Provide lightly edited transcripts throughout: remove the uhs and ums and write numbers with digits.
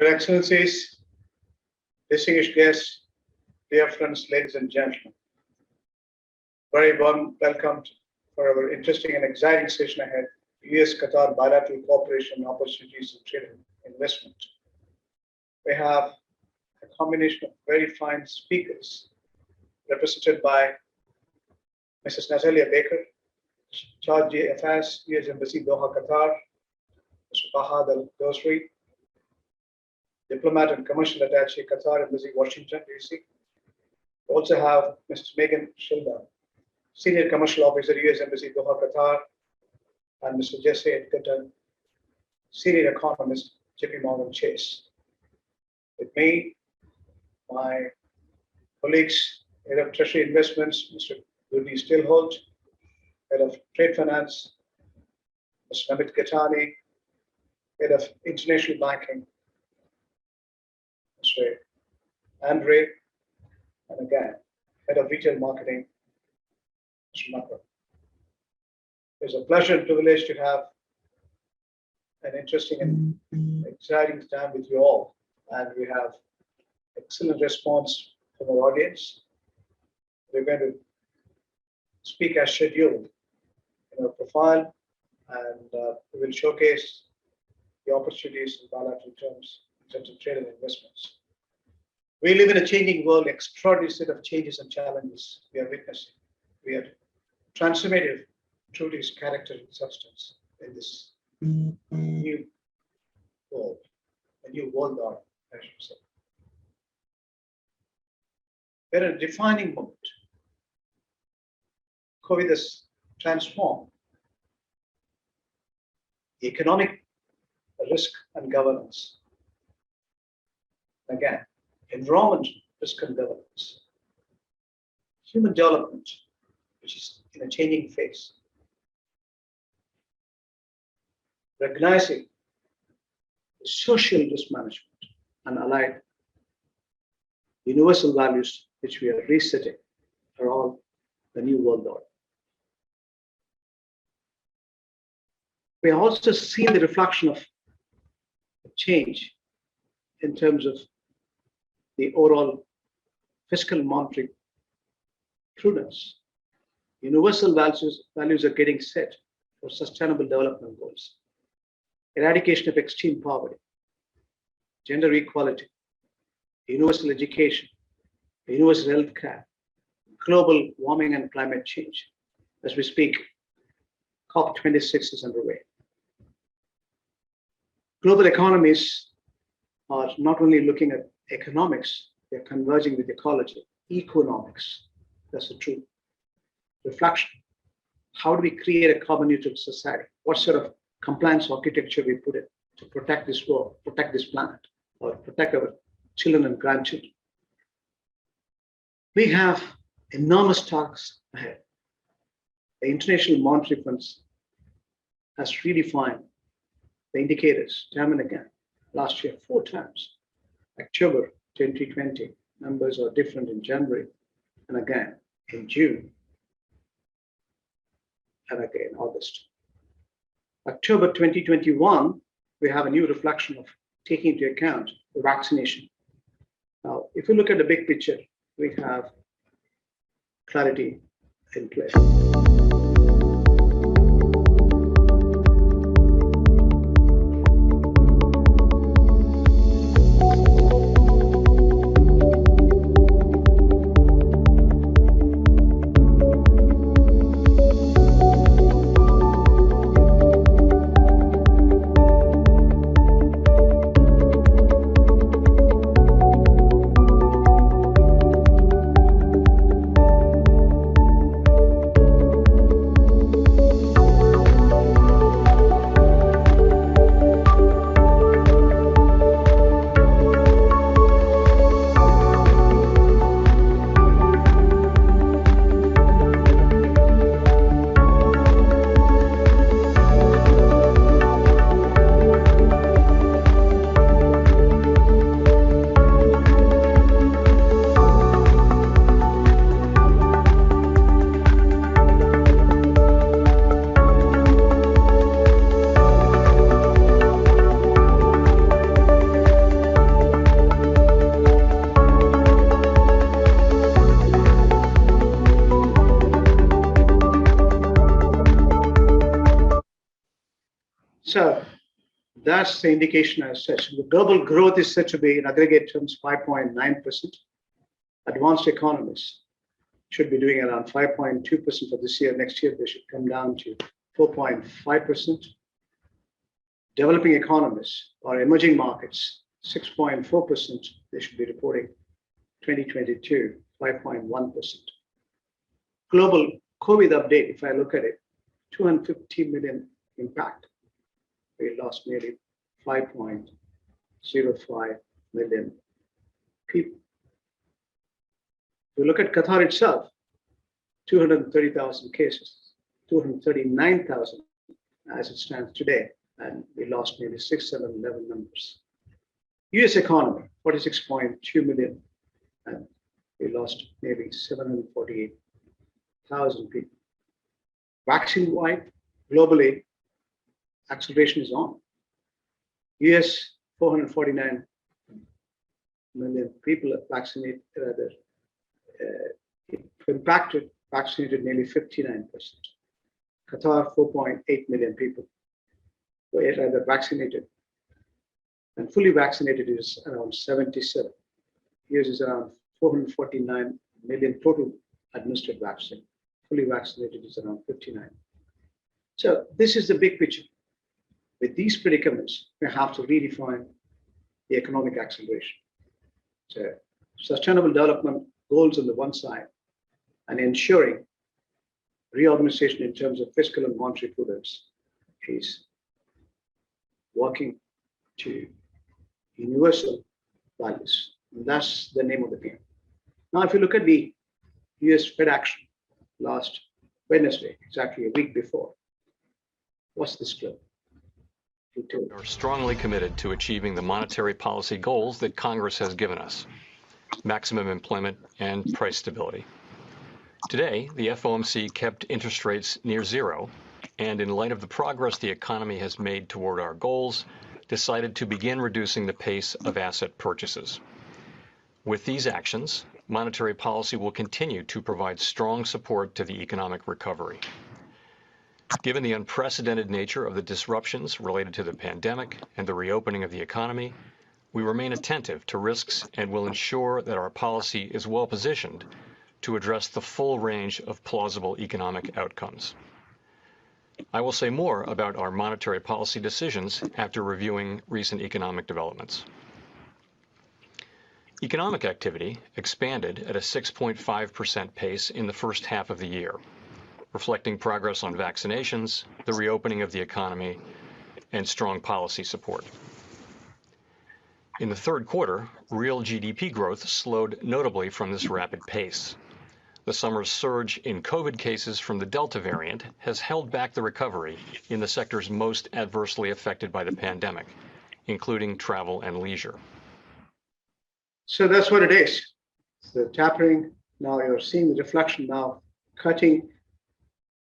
Your Excellencies, distinguished guests, dear friends, ladies and gentlemen, very warm welcome for our interesting and exciting session ahead, US-Qatar Bilateral Cooperation Opportunities in Trade and Investment. We have a combination of very fine speakers represented by Mrs. Natalia Baker, Charge Affairs, US Embassy, Doha, Qatar, Mr. Fahad Al-Dosri, Diplomat and Commercial Attaché, Qatar Embassy, Washington, D.C. We also have Mrs. Megan Shilda, Senior Commercial Officer, US Embassy, Doha, Qatar, and Mr. Jesse Edgerton, Senior Economist, JP Morgan Chase. With me, my colleagues, Head of Treasury Investments, Mr. Rudy Stillholt, Head of Trade Finance, Mr. Namit Gatani, Head of International Banking, Mr. Andre, and again, Head of Retail Marketing, Mr. Makram. It's a pleasure and privilege to have an interesting and exciting time with you all. And we have excellent response from our audience. We're going to speak as scheduled in our profile, and we will showcase the opportunities in bilateral terms in terms of trade and investments. We live in a changing world, extraordinary set of changes and challenges we are witnessing. We are transformative through its character and substance in this new world, a new world order, I should say. We're in a defining moment. COVID has transformed the economic risk and governance. Again, environment risk and governance. Human development, which is in a changing phase. Recognizing the social risk management and allied universal values which we are resetting are all the new world order. We have also seen the reflection of change in terms of the overall fiscal monetary prudence. Universal values are getting set for sustainable development goals. Eradication of extreme poverty, gender equality, universal education, universal health care, global warming and climate change. As we speak, COP26 is underway. Global economies are not only looking at economics, they're converging with ecology, economics. That's the true reflection. How do we create a carbon neutral society? What sort of compliance architecture we put in to protect this world, protect this planet, or protect our children and grandchildren? We have enormous tasks ahead. The International Monetary Fund has redefined the indicators time and again. Last year, 4 times. October 2020, numbers are different in January, and again in June, and again August. October 2021, we have a new reflection of taking into account the vaccination. Now, if you look at the big picture, we have clarity in place. So that's the indication as such. The global growth is said to be, in aggregate terms, 5.9%. Advanced economies should be doing around 5.2% for this year. Next year, they should come down to 4.5%. Developing economies or emerging markets, 6.4%. They should be reporting 2022, 5.1%. Global COVID update, if I look at it, 250 million impact. We lost nearly 5.05 million people. If you look at Qatar itself, 230,000 cases, 239,000 as it stands today, and we lost nearly 6, 7, 11 numbers. US economy, 46.2 million, and we lost nearly 748,000 people. Vaccine-wide, globally, acceleration is on. US, 449 million people are vaccinated, impacted, vaccinated nearly 59%. Qatar, 4.8 million people were either vaccinated, and fully vaccinated is around 77. US is around 449 million total administered vaccine. Fully vaccinated is around 59. So this is the big picture. With these predicaments, we have to redefine the economic acceleration. So sustainable development goals on the one side, and ensuring reorganization in terms of fiscal and monetary prudence is working to universal values. And that's the name of the game. Now, if you look at the US Fed action last Wednesday, exactly a week before, what's the split? We are strongly committed to achieving the monetary policy goals that Congress has given us: maximum employment and price stability. Today, the FOMC kept interest rates near zero, and in light of the progress the economy has made toward our goals, decided to begin reducing the pace of asset purchases. With these actions, monetary policy will continue to provide strong support to the economic recovery. Given the unprecedented nature of the disruptions related to the pandemic and the reopening of the economy, we remain attentive to risks and will ensure that our policy is well positioned to address the full range of plausible economic outcomes. I will say more about our monetary policy decisions after reviewing recent economic developments. Economic activity expanded at a 6.5% pace in the first half of the year, reflecting progress on vaccinations, the reopening of the economy, and strong policy support. In the third quarter, real GDP growth slowed notably from this rapid pace. The summer's surge in COVID cases from the Delta variant has held back the recovery in the sectors most adversely affected by the pandemic, including travel and leisure. So that's what it is. The tapering, now you're seeing the reflection now, cutting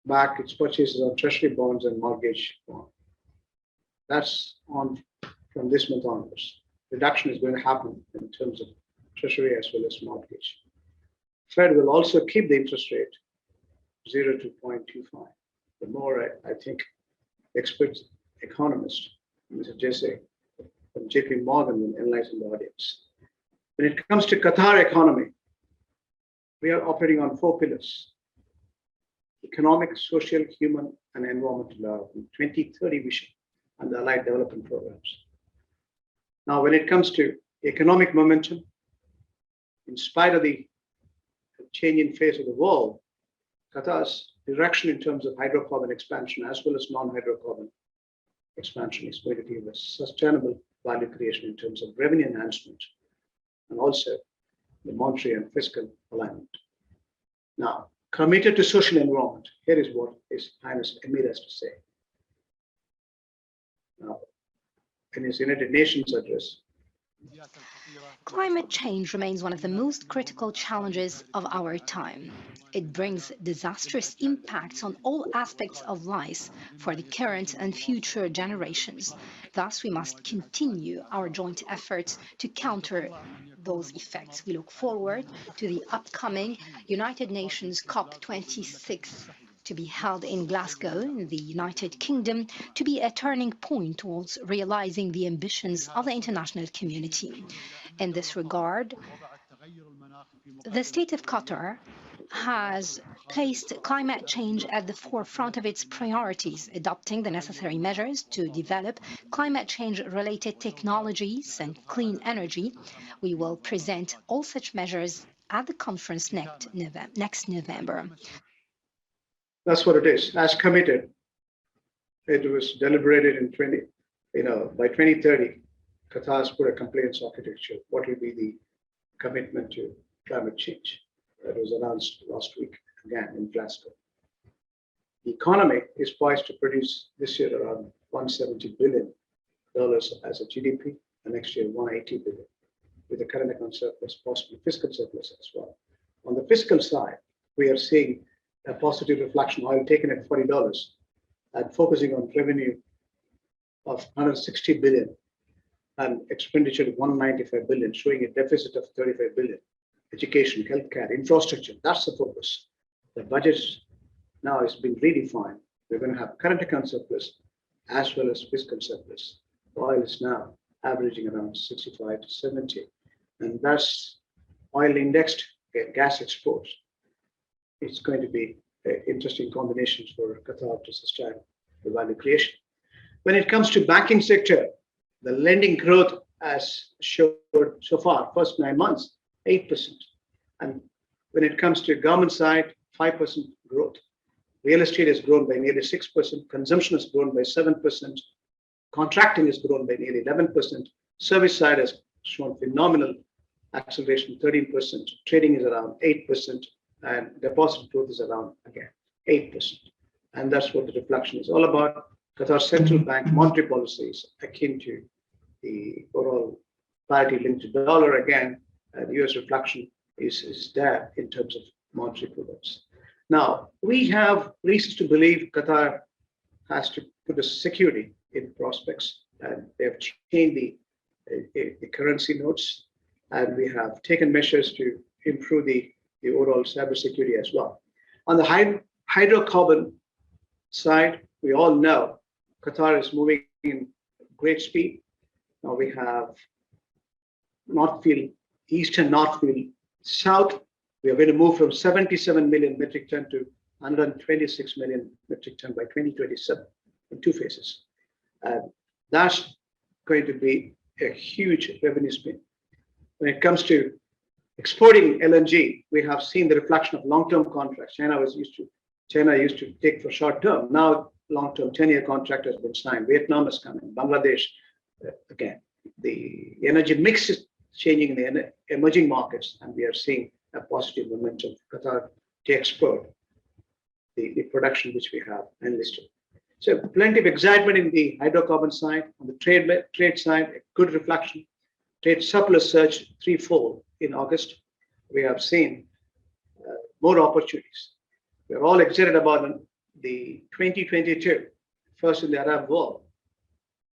back its purchases of treasury bonds and mortgage bonds. That's on from this month onwards. Reduction is going to happen in terms of treasury as well as mortgage. Fed will also keep the interest rate 0 to 0.25. The more I think expert economist, Mr. Jesse from JP Morgan, will enlighten the audience. When it comes to Qatar economy, we are operating on 4 pillars: economic, social, human, and environmental development, 2030 vision, and the allied development programs. Now, when it comes to economic momentum, in spite of the changing phase of the world, Qatar's direction in terms of hydrocarbon expansion as well as non-hydrocarbon expansion is going to give us sustainable value creation in terms of revenue enhancement and also the monetary and fiscal alignment. Now, committed to social environment, here is what His Highness Emir has to say. Now, in his United Nations address, climate change remains one of the most critical challenges of our time. It brings disastrous impacts on all aspects of life for the current and future generations. Thus, we must continue our joint efforts to counter those effects. We look forward to the upcoming United Nations COP26 to be held in Glasgow, in the United Kingdom, to be a turning point towards realizing the ambitions of the international community. In this regard, the state of Qatar has placed climate change at the forefront of its priorities, adopting the necessary measures to develop climate change-related technologies and clean energy. We will present all such measures at the conference next November. That's what it is. As committed, it was deliberated in by 2030, Qatar's put a compliance architecture. What will be the commitment to climate change? That was announced last week again in Glasgow. The economy is poised to produce this year around $170 billion as a GDP, and next year $180 billion, with a current account surplus, possibly fiscal surplus as well. On the fiscal side, we are seeing a positive reflection, oil taken at $40 and focusing on revenue of $160 billion and expenditure of $195 billion, showing a deficit of $35 billion. Education, healthcare, infrastructure, that's the focus. The budget now is being redefined. We're going to have current account surplus as well as fiscal surplus. Oil is now averaging around 65 to 70, and that's oil indexed gas exports. It's going to be interesting combinations for Qatar to sustain the value creation. When it comes to banking sector, the lending growth has showed so far, first 9 months, 8%. And when it comes to government side, 5% growth. Real estate has grown by nearly 6%. Consumption has grown by 7%. Contracting has grown by nearly 11%. Service side has shown phenomenal acceleration, 13%. Trading is around 8%. And deposit growth is around, again, 8%. And that's what the reflection is all about. Qatar's central bank monetary policies akin to the overall parity linked to dollar. Again, the US reflection is there in terms of monetary programs. Now, we have reasons to believe Qatar has to put a security in prospects, and they have changed the currency notes, and we have taken measures to improve the overall cybersecurity as well. On the hydrocarbon side, we all know Qatar is moving in great speed. Now we have North Field East and North Field South. We are going to move from 77 million metric ton to 126 million metric ton by 2027 in 2 phases. That's going to be a huge revenue stream. When it comes to exporting LNG, we have seen the reflection of long-term contracts. China used to take for short term. Now, long-term 10-year contract has been signed. Vietnam is coming. Bangladesh, again, the energy mix is changing in the emerging markets, and we are seeing a positive momentum for Qatar to export the production which we have enlisted. So plenty of excitement in the hydrocarbon side. On the trade side, a good reflection. Trade surplus surged threefold in August. We have seen more opportunities. We're all excited about the 2022, first in the Arab world.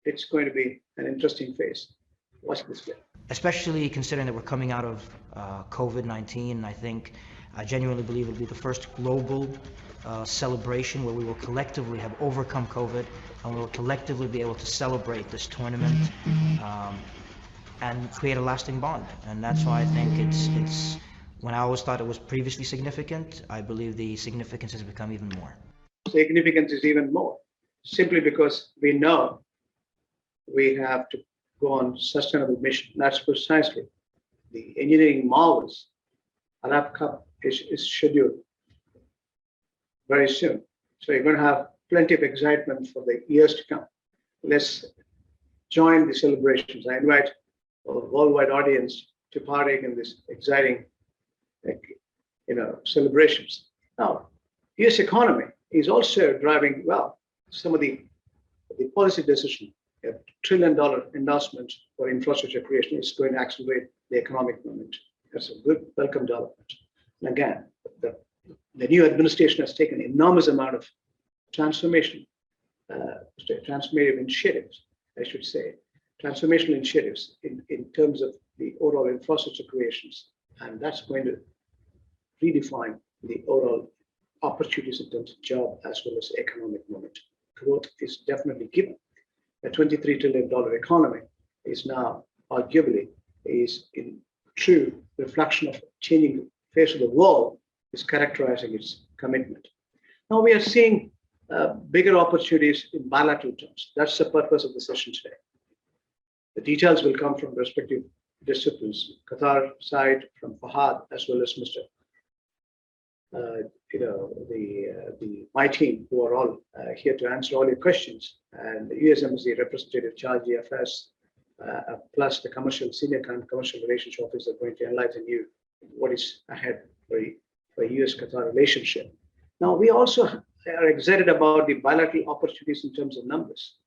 It's going to be an interesting phase. Watch this space. Especially considering that we're coming out of COVID-19, I genuinely believe it'll be the first global celebration where we will collectively have overcome COVID, and we will collectively be able to celebrate this tournament and create a lasting bond. And that's why I think it's when I always thought it was previously significant, I believe the significance has become even more. Significance is even more, simply because we know we have to go on sustainable mission. That's precisely the engineering marvels. Arab Cup is scheduled very soon. So you're going to have plenty of excitement for the years to come. Let's join the celebrations. I invite a worldwide audience to partake in this exciting celebrations. Now, US economy is also driving, some of the policy decision. A $1 trillion endorsement for infrastructure creation is going to accelerate the economic movement. That's a good, welcome development. And again, the new administration has taken an enormous amount of transformative initiatives, I should say, transformational initiatives in terms of the overall infrastructure creations. And that's going to redefine the overall opportunities in terms of job as well as economic momentum. Growth is definitely given. A $23 trillion economy is now arguably is in true reflection of changing face of the world is characterizing its commitment. Now we are seeing bigger opportunities in bilateral terms. That's the purpose of the session today. The details will come from respective disciplines, Qatar side from Fahad, as well as Mr. My team, who are all here to answer all your questions, and the US Embassy representative, Charge EFS, plus the senior commercial relations officer are going to enlighten you what is ahead for US-Qatar relationship. Now, we also are excited about the bilateral opportunities in terms of numbers.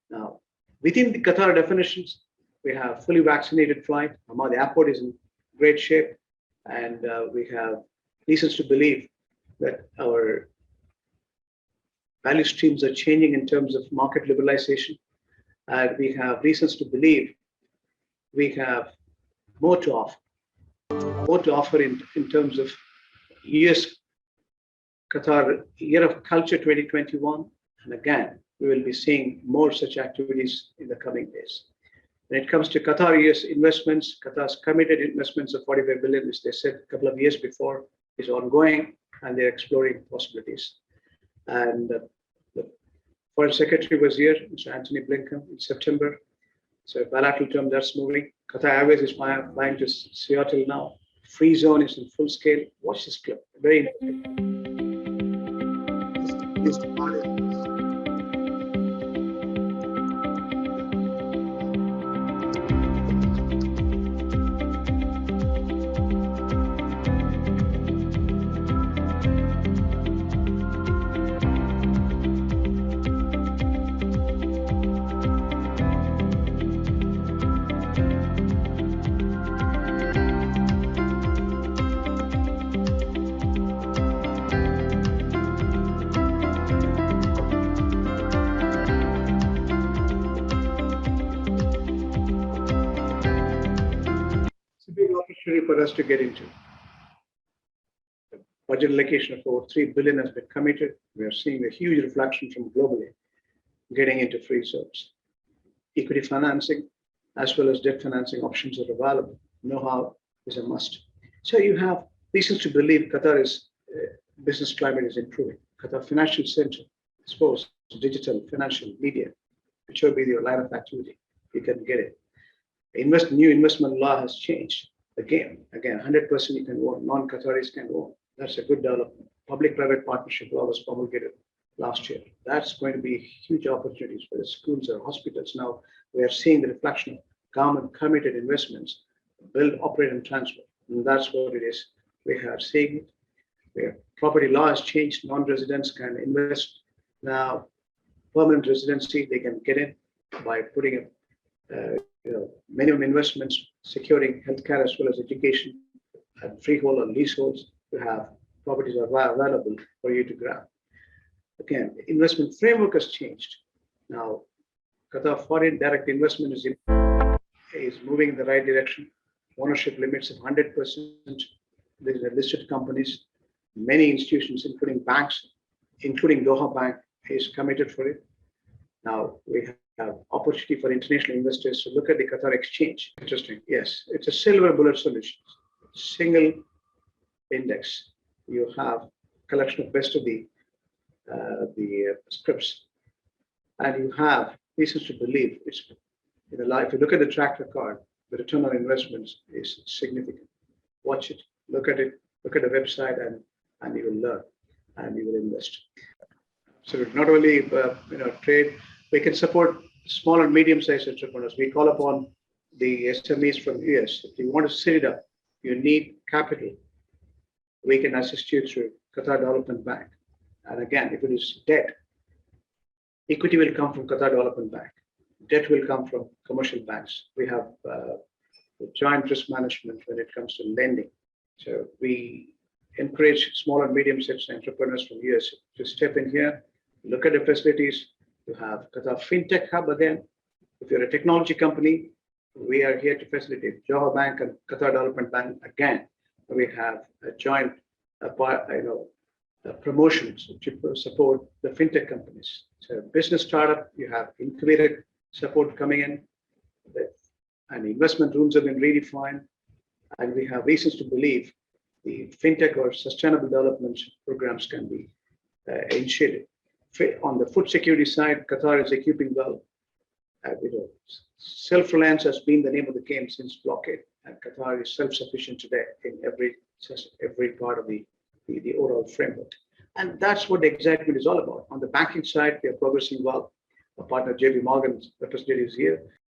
Now, within the Qatar definitions, we have fully vaccinated flight. The airport is in great shape, and we have reasons to believe that our value streams are changing in terms of market liberalization. And we have reasons to believe we have more to offer in terms of US Qatar Year of Culture 2021. And again, we will be seeing more such activities in the coming days. When it comes to Qatar US investments, Qatar's committed investments of 45 billion, which they said a couple of years before, is ongoing, and they're exploring possibilities. And the Foreign Secretary was here, Mr. Anthony Blinken, in September. So bilateral term, that's moving. Qatar Airways is flying to Seattle now. Free zone is in full scale. Watch this clip. Very for us to get into. The budget allocation of over 3 billion has been committed. We are seeing a huge reflection from globally getting into free zones. Equity financing as well as debt financing options are available. Know-how is a must. So you have reasons to believe Qatar's business climate is improving. Qatar Financial Center, sports, digital, financial, media, which will be your line of activity. You can get it. New investment law has changed. Again, 100% you can own, non-Qataris can own. That's a good development. Public-private partnership law was promulgated last year. That's going to be huge opportunities for the schools or hospitals. Now we are seeing the reflection of government committed investments, build, operate, and transfer. And that's what it is. We are seeing it. Where property law has changed, non-residents can invest. Now, permanent residency, they can get in by putting minimum investments, securing healthcare as well as education, and freehold or leaseholds to have properties are available for you to grab. Again, the investment framework has changed. Now, Qatar foreign direct investment is moving in the right direction. Ownership limits of 100%. These are listed companies. Many institutions, including banks, including Doha Bank, is committed for it. Now we have opportunity for international investors to look at the Qatar exchange. Interesting. Yes, it's a silver bullet solution. Single index. You have collection of best of the scripts, and you have reasons to believe it's in the life. If you look at the track record, the return on investments is significant. Watch it, look at it, look at the website, and you will learn, and you will invest. So not only trade, we can support small and medium-sized entrepreneurs. We call upon the SMEs from US. If you want to set it up, you need capital. We can assist you through Qatar Development Bank. And again, if it is debt, equity will come from Qatar Development Bank. Debt will come from commercial banks. We have joint risk management when it comes to lending. So we encourage small and medium-sized entrepreneurs from US to step in here, look at the facilities. You have Qatar FinTech Hub again. If you're a technology company, we are here to facilitate. Doha Bank and Qatar Development Bank again. We have a joint promotions to support the fintech companies. So business startup, you have incubated support coming in, and investment rooms have been redefined, and we have reasons to believe the fintech or sustainable development programs can be initiated. On the food security side, Qatar is equipping well. Self-reliance has been the name of the game since blockade, and Qatar is self-sufficient today in every part of the overall framework. And that's what the excitement is all about. On the banking side, we are progressing well. Our partner JP Morgan's representative is here.